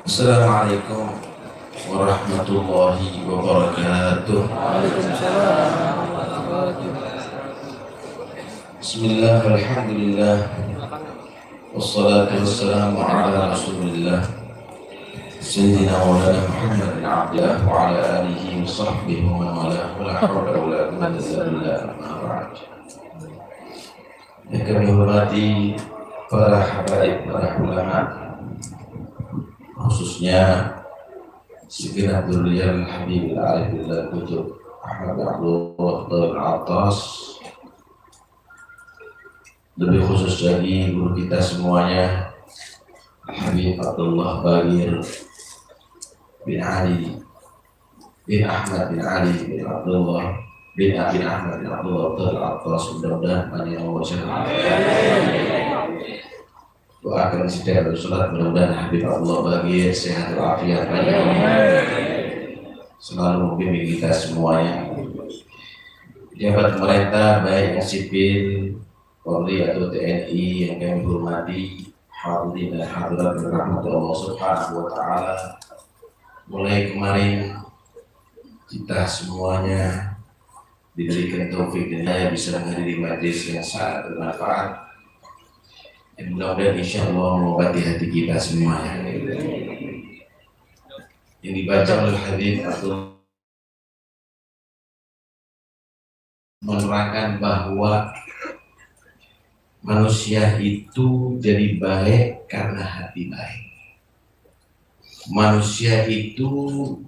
Assalamualaikum warahmatullahi wabarakatuh. Bismillah, alhamdulillah, wassalatu wassalamu ala rasulillah Sayyidina Maulana Muhammad bin Abdullah wa ala alihi wa sahbihi wa man walah, wa la hawla wa la quwwata illa billah, amma ba'd. Yang kami hormati para habaib, para ulama, khususnya segenap dzurriyyah Habibul Arifillah Kutub Ahmad Abdullah Al-Attas, lebih khusus lagi guru kita semuanya Habib Abdullah Bagir bin Ali bin Ahmad bin Ali bin Abdullah bin Ahmad bin Abdullah Al-Attas, mudah-mudahan panjang umur sehat. Doakan setiap bersolat, mudah-mudahan Habib Allah Bagir sehat walafiat, selalu membimbing kita semuanya. Pejabat pemerintah baik yang sipil, Polri atau TNI yang kami hormati, hadirin dan hadirat berahmat Allah Subhanahu wa Ta'ala. Mulai kemarin kita semuanya diberikan taufik dan hidayah bisa menghadiri majlis yang sangat bermanfaat. Dan mudah-mudahan insya Allah mengobati hati kita semuanya. Yang dibaca oleh Habib Abdul menerangkan bahwa manusia itu jadi baik karena hati baik. Manusia itu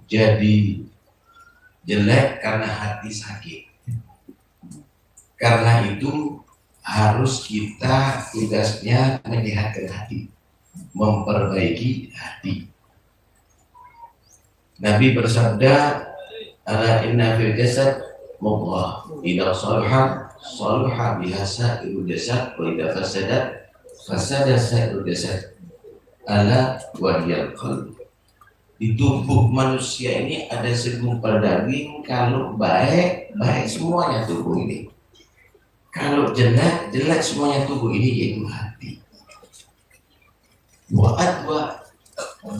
jadi jelek karena hati sakit. Karena itu harus kita tugasnya menyehatkan hati, memperbaiki hati. Nabi bersabda, ala inna fil jasad mudghah, idza salaha salaha biha sa'irul jasad wa idza fasada fasada sa'irul jasad, ala wa hiyal qalb. Di tubuh manusia ini ada segumpal daging, kalau baik baik semuanya tubuh ini. Kalau jelek, jelek semuanya tubuh ini, yaitu hati. Wa'adwa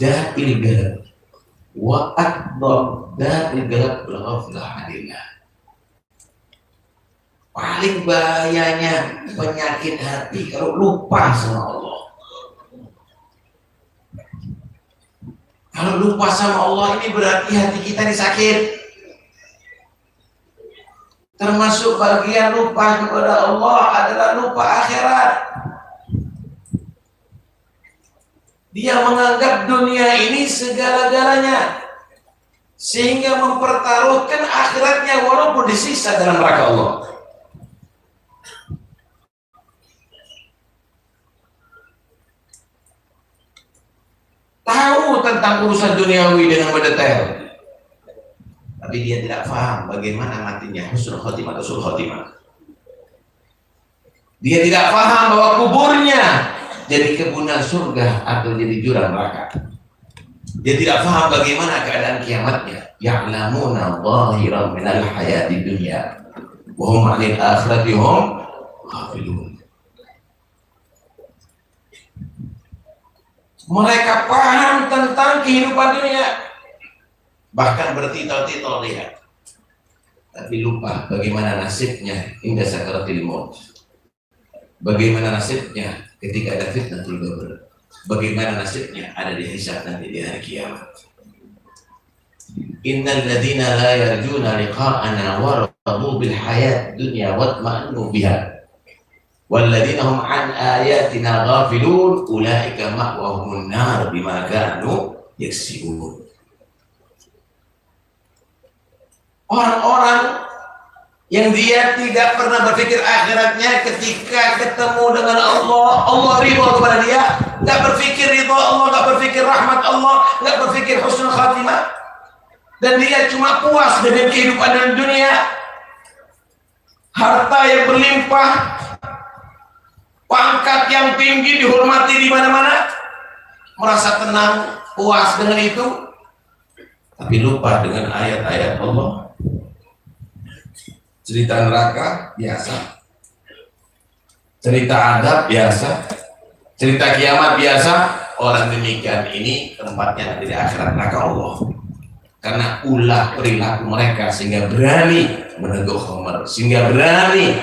da'il galab, wa'adwa da'il galab al-ghaflah adillah. Paling bahayanya penyakit hati kalau lupa sama Allah. Kalau lupa sama Allah ini berarti hati kita ini sakit. Termasuk bagian lupa kepada Allah adalah lupa akhirat. Dia menganggap dunia ini segala-galanya, sehingga mempertaruhkan akhiratnya walaupun disiksa dalam neraka Allah. Tahu tentang urusan duniawi dengan mendetail, tapi dia tidak paham bagaimana matinya husnul khotimah atau sul khotimah. Dia tidak paham bahwa kuburnya jadi kebunan surga atau jadi jurang neraka. Dia tidak paham bagaimana keadaan kiamatnya. Ya'lamuna zahiran minal hayati dunya wa hum 'anil akhirati hum ghafilun. Mereka paham tentang kehidupan dunia, bahkan bertitel-titel dia, tapi lupa bagaimana nasibnya hingga sakaratul maut. Bagaimana nasibnya ketika ada fitnatul qabr. Bagaimana nasibnya ada di hisab nanti di hari kiamat. Innal ladzina la yarjuna liqa'ana wa radu bil hayat dunya wa tma'annu biha wal ladzina hum an ayatina ghafilun ulaika ma'wahumun nar bima kanu yaksibun. Orang-orang yang dia tidak pernah berpikir akhiratnya, ketika ketemu dengan Allah, Allah ridho kepada dia, nggak berpikir ridho Allah, nggak berpikir berpikir rahmat Allah, nggak berpikir husnul khatimah, dan dia cuma puas dengan kehidupan dunia, harta yang berlimpah, pangkat yang tinggi, dihormati di mana-mana, merasa tenang, puas dengan itu, tapi lupa dengan ayat-ayat Allah. Cerita neraka biasa, cerita adab biasa, cerita kiamat biasa. Orang demikian ini tempatnya nanti di akhirat neraka Allah, karena ulah perilaku mereka sehingga berani meneguh khamr, sehingga berani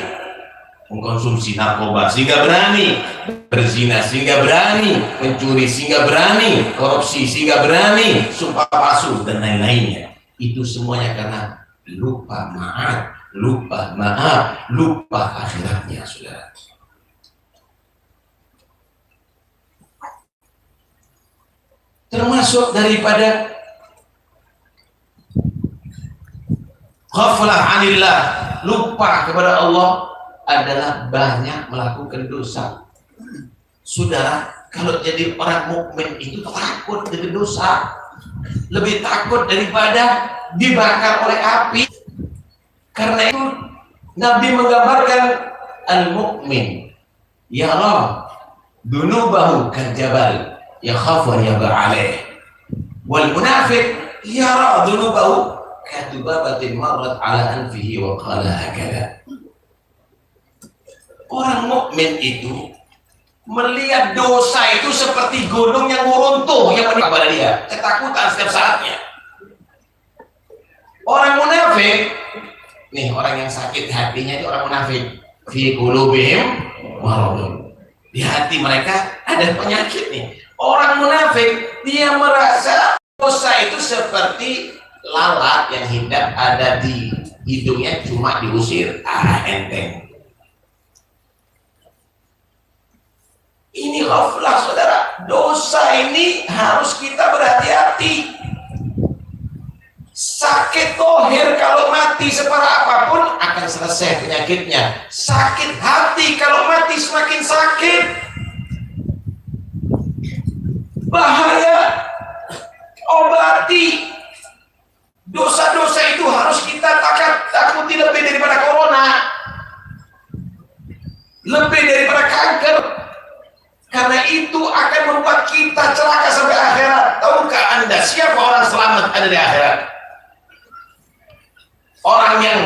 mengkonsumsi narkoba, sehingga berani berzina, sehingga berani mencuri, sehingga berani korupsi, sehingga berani sumpah palsu dan lain-lainnya. Itu semuanya karena lupa maaf, lupa akhiratnya, saudara. Termasuk daripada ghaflah anillah, lupa kepada Allah, adalah banyak melakukan dosa. Saudara, kalau jadi orang mukmin itu takut dengan dosa, lebih takut daripada dibakar oleh api. Karena itu Nabi menggambarkan al-mukmin yara dunubahu kajabal yakhafu yaqa alaih, wal munafiq yara dunubahu katubabatin marrat ala anfihi wa qala hakada. Orang mukmin itu melihat dosa itu seperti gunung yang meruntuh yang menimpa pada dia, ketakutan setiap saatnya. Orang munafik, nih orang yang sakit hatinya itu orang munafik, fi qulubihim maradun, di hati mereka ada penyakit nih. Orang munafik dia merasa dosa itu seperti lalat yang hendak ada di hidungnya, cuma diusir, enteng. Ini ghaflah, saudara. Dosa ini harus kita berhati-hati. Sakit tohir kalau mati separah apapun akan selesai penyakitnya. Sakit hati kalau mati semakin sakit. Bahaya. Obati. Dosa-dosa itu harus kita takuti lebih daripada corona, lebih daripada kanker. Karena itu akan membuat kita celaka sampai akhirat. Tahukah Anda siapa orang selamat ada di akhirat? Orang yang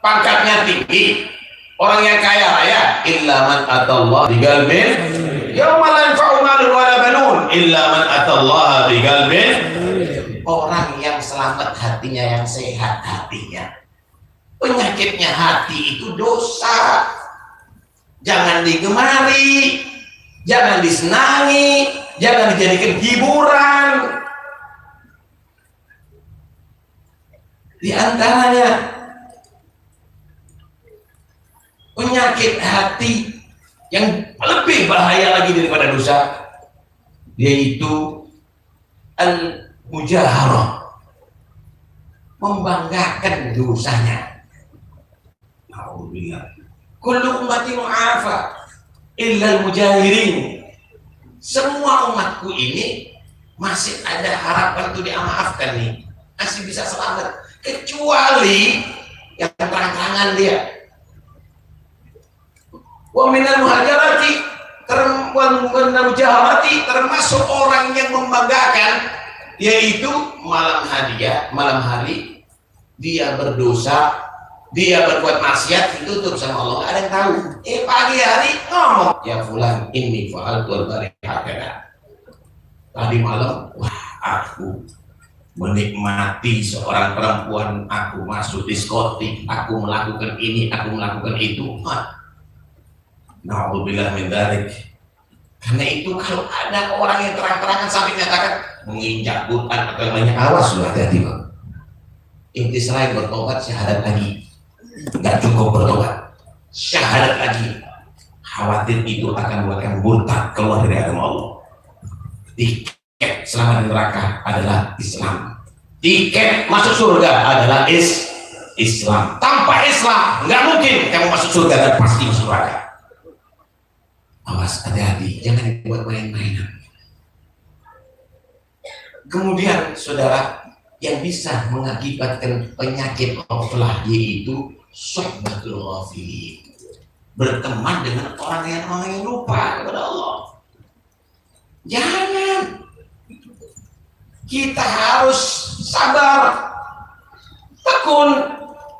pangkatnya tinggi, orang yang kaya raya. Illa man atallaha biqalbin yauma la yanfa'u malun wala banun illa man atallaha biqalbin. Orang yang selamat hatinya, yang sehat hatinya. Penyakitnya hati itu dosa. Jangan digemari, jangan disenangi, jangan dijadikan hiburan. Di antaranya penyakit hati yang lebih bahaya lagi daripada dosa, yaitu al-mujaharah, membanggakan dosanya. Alhamdulillah. Kullu ummati mu'afa illal mujahirin. Semua umatku ini masih ada harapan untuk dimaafkan nih, masih bisa selamat, kecuali yang terang-terangan dia. Wa minal muhajirati mujaharati, termasuk orang yang membanggakan, yaitu malam hari dia berdosa, dia berbuat maksiat, ditutup sama Allah, nggak ada yang tahu. Pagi hari ngomong, ya fulan ini fa'altu al-barihakana. Tadi malam, wah aku menikmati seorang perempuan, aku masuk diskotik, aku melakukan ini, aku melakukan itu. Na'udzubillah min dzalik. Karena itu kalau ada orang yang terang-terangan sampai menyatakan menginjak hutan atau yang banyak, awas lu, hati-hati bang. Inti selain bertobat, syahadat lagi. Nggak cukup bertobat, syahadat lagi. Khawatir itu akan membuatkan murtad, keluar dari agama Allah. Tiket selamat di neraka adalah Islam. Tiket masuk surga adalah Islam. Tanpa Islam nggak mungkin kamu masuk surga dan pasti masuk neraka. Awas, hati-hati, jangan dibuat main-mainan. Kemudian saudara, yang bisa mengakibatkan penyakit ghaflah yaitu suhbatul ghafilin, berteman dengan orang yang lupa kepada Allah. Jangan, kita harus sabar, tekun,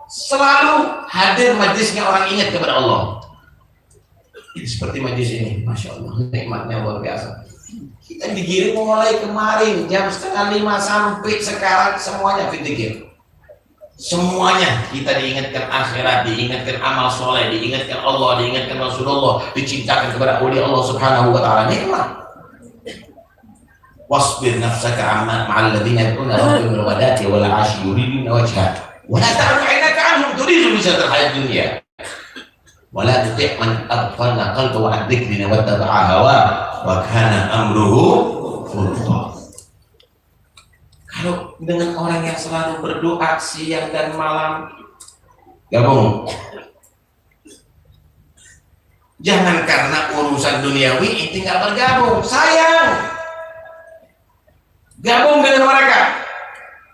selalu hadir majlisnya orang ingat kepada Allah. Seperti majlis ini, Masya Allah, nikmatnya luar biasa. Kita digiring mulai kemarin jam 4:30 sampai sekarang semuanya fikir. Semuanya kita diingatkan akhirat, diingatkan amal soleh, diingatkan Allah, diingatkan Rasulullah, dicintakan kepada awliya Allah Subhanahu wa taala. Nikmat. Wasbir nafsaka ma'al ladzina yad'una rabbahum bil ghadati wal 'ashyi yuriduna wajha wa la ta'du 'ainaka 'anhum turidu zinata al-hayat dunya wa la tuti' man aghfalna qalbahu 'an dzikrina wattaba'a hawa wa kana amruhu furta. Kalau dengan orang yang selalu berdoa siang dan malam, gabung. Jangan karena urusan duniawi itu nggak bergabung, sayang. Gabung dengan mereka.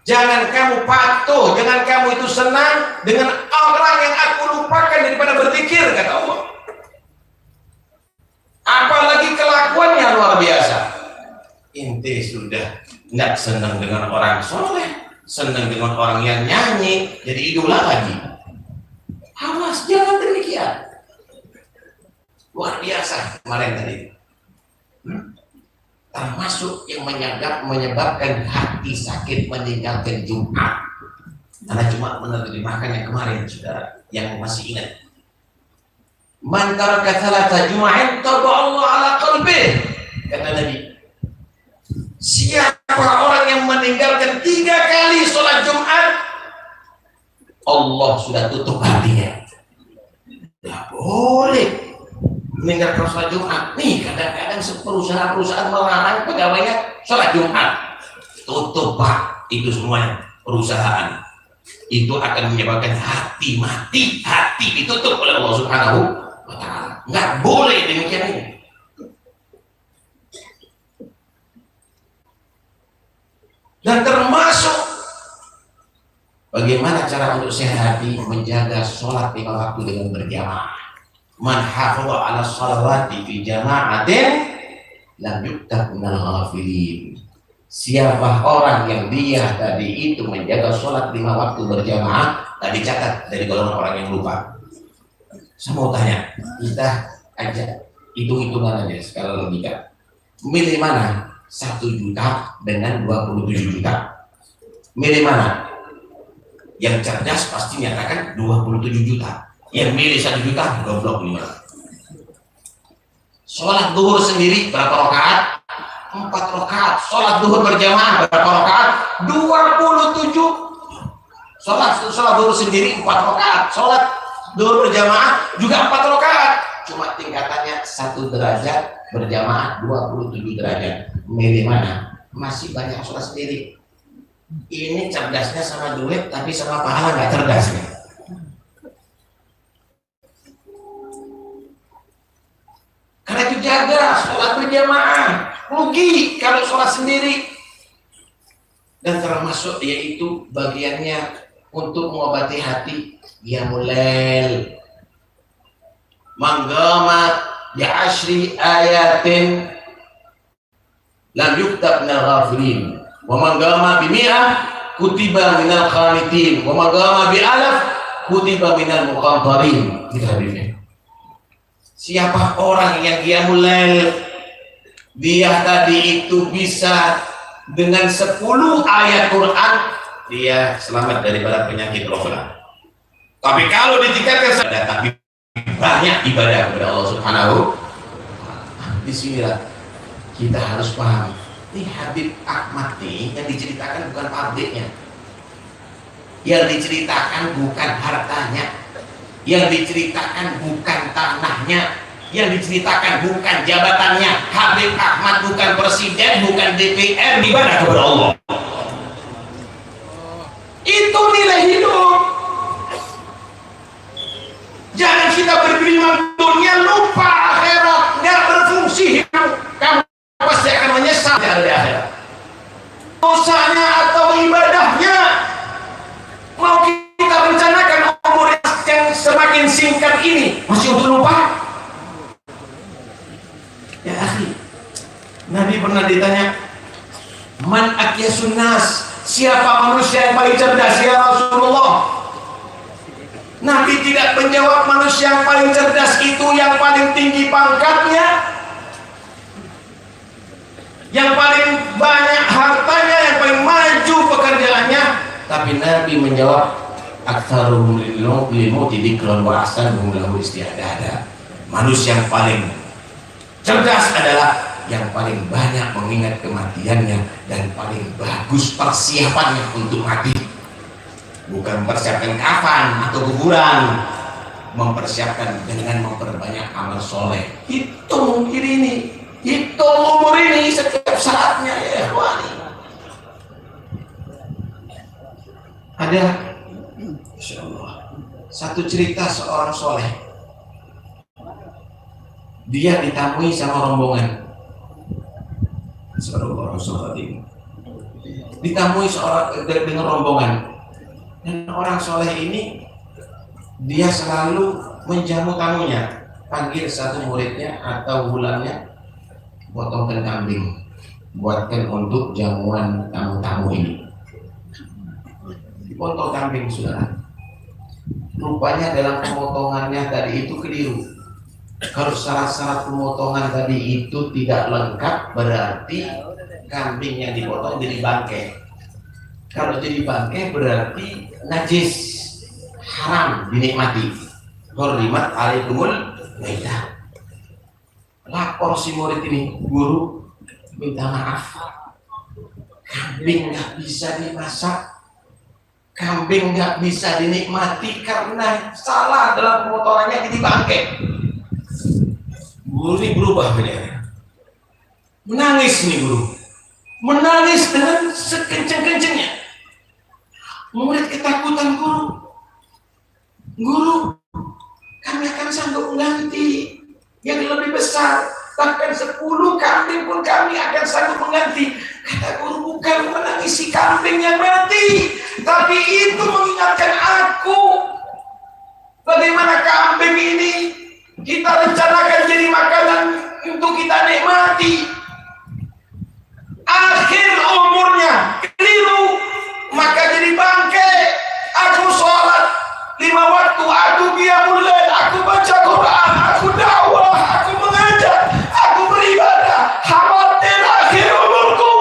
Jangan kamu patuh, jangan kamu itu senang dengan orang yang aku lupakan daripada berzikir, kata Allah. Apalagi kelakuannya luar biasa. Inti sudah tidak senang dengan orang soleh, senang dengan orang yang nyanyi, jadi idola lagi. Awas, jangan demikian. Luar biasa kemarin tadi. Termasuk yang menyebabkan hati sakit meninggalkan Jumat. Karena cuma menerjemahkan yang kemarin, saudara, yang masih ingat. Man taraka thalatha jum'ain taba Allah ala qalbih, kata Nabi. Siapa orang yang meninggalkan 3 kali sholat Jumat, Allah sudah tutup hatinya. Tidak boleh meninggalkan sholat Jumat. Nih kadang-kadang perusahaan melarang pegawainya sholat Jumat. Tutup Pak, itu semuanya perusahaan. Itu akan menyebabkan hati mati, hati ditutup oleh Allah Subhanahu wa ta'ala. Nggak boleh demikian ini. Dan termasuk bagaimana cara untuk sehat hati menjaga sholat 5 waktu dengan berjamaah. Man hafadha 'ala shalawati fi jama'atin lam yuktab minal ghafilin. Siapa orang yang dia tadi itu menjaga sholat 5 waktu berjamaah, tak dicatat dari golongan orang yang lupa. Saya mau tanya, kita aja hitung-hitungan aja skala logika. Milih mana? 1 juta dengan 27 juta. Milih mana? Yang cerdas pasti nyatakan 27 juta. Yang milih 1 juta, goblok nih. Sholat duhur sendiri berapa rakaat? 4 rakaat. Sholat duhur berjamaah berapa rakaat? 27. Sholat duhur sendiri 4 rakaat. Sholat duhur berjamaah juga 4 rakaat. Cuma tingkatannya 1 derajat, berjamaah 27 derajat. Milih mana? Masih banyak sholat sendiri. Ini cerdasnya sama duit, tapi sama pahala nggak cerdas nih. Karena itu jaga sholat berjamaah. Rugi kalau sholat sendiri. Dan termasuk yaitu bagiannya untuk mengobati hati. Qiyamul-lail. Manggama bi 10 ayatin lam yuktab minal ghafilin. Wa manggama bi 100 kutiba minal qanitin. Wa manggama bi 1000 kutiba minal muqantarin. Itu hadisnya. Siapa orang yang qiyamul lail, dia tadi itu bisa dengan 10 ayat Quran, dia selamat daripada penyakit ghaflah. Tapi kalau ditingkatkan saja, tapi banyak ibadah kepada Allah Subhanahu. Bismillah, kita harus paham. Ini Habib Ahmad nih yang diceritakan bukan pabriknya, yang diceritakan bukan hartanya, yang diceritakan bukan tanahnya, yang diceritakan bukan jabatannya. Habib Ahmad bukan presiden, bukan DPR, ibadah kepada Allah. Itu nilai hidup. Jangan kita bergelimang dunia, lupa akhirat, nggak berfungsi hidup. Kamu pasti akan menyesal di akhirat. masih untuk lupa? Ya akhi, Nabi pernah ditanya, man aqyasun nas, siapa manusia yang paling cerdas ya Rasulullah? Nabi tidak menjawab manusia yang paling cerdas itu yang paling tinggi pangkatnya, yang paling banyak hartanya, yang paling maju pekerjaannya. Tapi Nabi menjawab, aktsaruhum lil mauti dzikran wa ahsanuhum lahu isti'dada. Manusia yang paling cerdas adalah yang paling banyak mengingat kematiannya dan paling bagus persiapannya untuk mati. Bukan mempersiapkan kafan atau kuburan, mempersiapkan dengan memperbanyak amal soleh. Hitung ini, hitung umur ini setiap saatnya ya ikhwani. Ada, Insya Allah, satu cerita seorang soleh. Dia ditamui sama rombongan. Ditamui dengan rombongan. Dan orang soleh ini dia selalu menjamu tamunya, panggil satu muridnya atau bulannya, potongkan kambing, buatkan untuk jamuan tamu-tamu ini. Dipotong kambing sudah. Rupanya dalam pemotongannya tadi itu keliru. Kalau syarat-syarat pemotongan tadi itu tidak lengkap, berarti kambing yang dipotong jadi bangkai. Kalau jadi bangkai berarti najis, haram dinikmati. Hurrimat alaikumul maidah. Lapor si murid ini, guru minta maaf, kambing nggak bisa dimasak, kambing nggak bisa dinikmati karena salah dalam pemotongannya jadi bangkai. Guru ini berubah benar, menangis nih guru, menangis dengan sekencang-kencangnya. Murid ketakutan, guru, kami akan sanggup mengganti yang lebih besar, bahkan 10 kambing pun kami akan sanggup mengganti. Kata guru, bukan menangisi kambing yang mati, tapi itu mengingatkan aku bagaimana kambing ini kita rencanakan jadi makanan untuk kita nikmati. Akhir umurnya keliru, maka jadi bangkai. Aku sholat 5 waktu, aku qiyamul lail, aku baca Quran, aku dakwah, aku mengajar, aku beribadah. Khawatir akhir umurku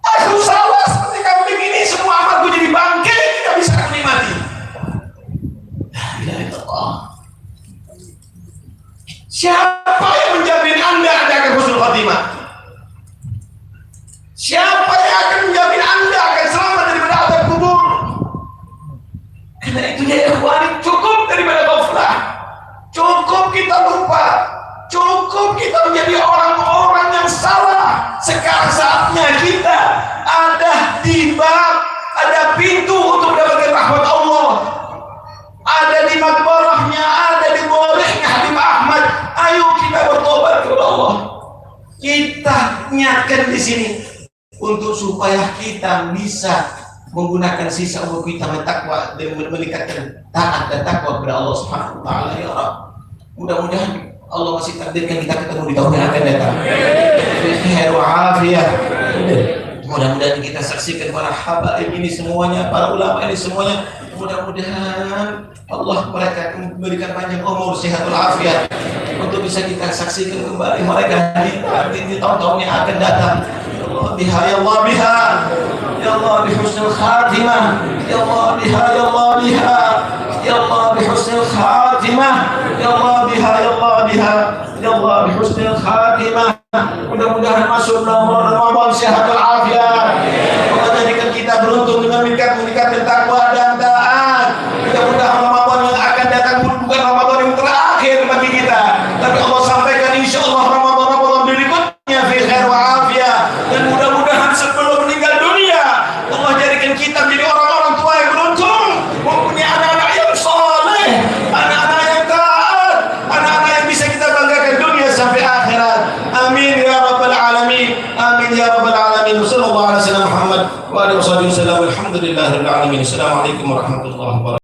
aku salah seperti kambing ini, semua amalku jadi bangkai, tidak bisa aku nikmati. La ilaha illallah. Siapa yang menjamin Anda akan husnul khatimah? Siapa yang akan menjamin Anda akan selamat daripada azab kubur? Karena itu ya ikhwani, cukup daripada ghaflah, cukup kita lupa, cukup kita menjadi orang-orang yang salah. Sekarang saatnya kita ada di bab, ada pintu untuk mendapatkan rahmat Allah, ada di makbarahnya, ada di bolehnya Habib Ahmad. Ayo kita bertobat kepada Allah. Kita niatkan di sini untuk supaya kita bisa menggunakan sisa umur kita bertakwa dan meningkatkan taat dan takwa kepada Allah Subhanahu wa taala ya Rabb. Mudah-mudahan Allah masih takdirkan kita ketemu di tahun yang akan datang. Khair wa afiyah. Mudah-mudahan kita saksikan para habaib ini semuanya, para ulama ini semuanya. Mudah-mudahan Allah mereka memberikan panjang umur, sehat walafiat untuk bisa kita saksikan kembali mereka di tahun-tahun yang akan datang. Ya Allah biha, ya Allah biha, ya Allah bihusnul khatimah, ya Allah biha, ya Allah biha, ya Allah bihusnul khatimah, ya Allah biha, ya Allah biha, ya Allah bihusnul khatimah. Mudah-mudahan masuk dalam bulan Ramadan sehat walafiat. Allah jadikan kita beruntung dengan meningkatkan takwa dan taat. Mudah-mudahan Ramadan yang akan datang bukan Ramadan yang terakhir bagi kita, tapi Allah sampaikan insyaallah Ramadan berikutnya fi khair wa afiyah. Dan mudah-mudahan sebelum meninggal dunia Allah jadikan kita menjadi orang-orang tua yang beruntung, mempunyai anak-anak yang saleh, anak-anak yang taat, anak-anak yang bisa kita banggakan dunia sampai akhirat. Amin ya rabbal alamin. Amin ya rabbal alamin. Sallallahu alaihi wasallam Muhammad wa alihi wasallam. Alhamdulillahirabbil alamin. Assalamualaikum warahmatullahi wabarakatuh.